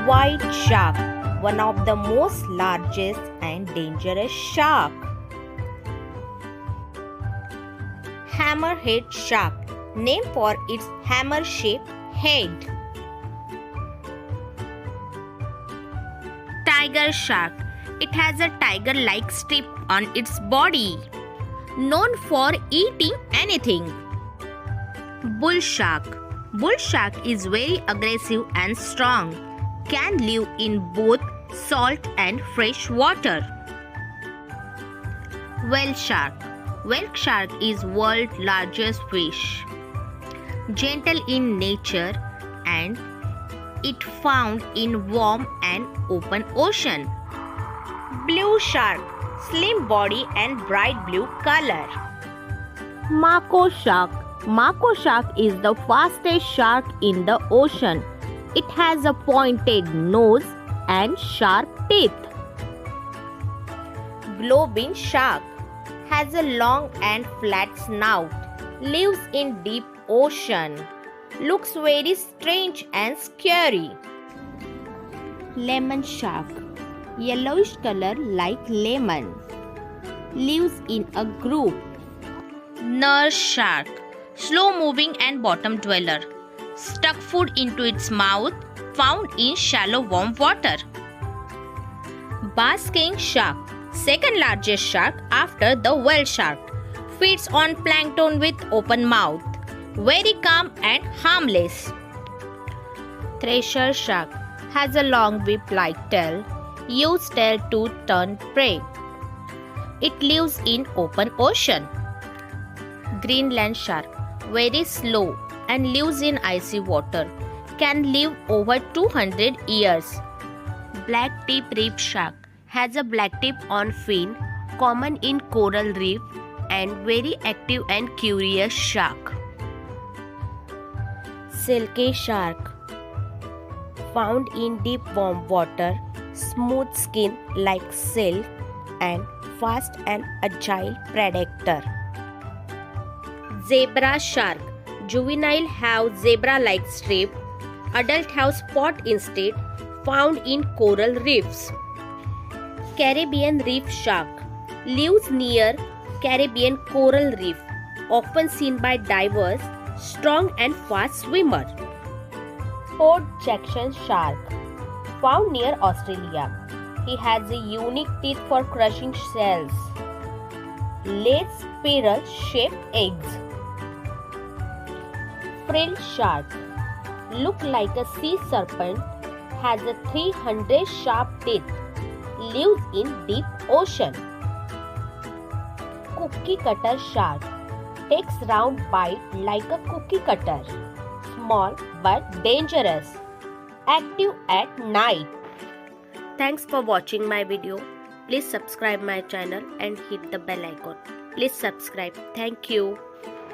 White shark, one of the most largest and dangerous shark. Hammerhead shark, named for its hammer-shaped head. Tiger shark, it has a tiger-like strip on its body, known for eating anything. Bull shark, bull shark is very aggressive and strong, can live in both salt and fresh water. Whale shark, whale shark is world's largest fish, gentle in nature and it found in warm and open ocean. Blue shark, slim body and bright blue color. Mako shark, Mako shark is the fastest shark in the ocean. It has a pointed nose and sharp teeth. Goblin shark has a long and flat snout, lives in deep ocean, looks very strange and scary. Lemon shark, yellowish color like lemon, lives in a group. Nurse shark, slow moving and bottom dweller, stuck food into its mouth, found in shallow warm water. Basking shark, second largest shark after the whale shark, feeds on plankton with open mouth, very calm and harmless. Thresher shark has a long whip-like tail, used tail to turn prey. It lives in open ocean. Greenland shark, very slow and lives in icy water, can live over 200 years. Black tip reef shark has a black tip on fin, common in coral reef and very active and curious shark. Silky shark, found in deep warm water, smooth skin like silk and fast and agile predator. Zebra shark, juvenile have zebra-like strip, adult have spot instead, found in coral reefs. Caribbean reef shark, lives near Caribbean coral reef, often seen by divers, strong and fast swimmer. Port Jackson shark, found near Australia. He has a unique teeth for crushing shells. Lays spiral-shaped eggs. Frill shark, look like a sea serpent, has a 300 sharp teeth, lives in deep ocean. Cookie cutter shark, takes round bite like a cookie cutter, small but dangerous, active at night. Thanks for watching my video. Please subscribe my channel and hit the bell icon. Please subscribe. Thank you.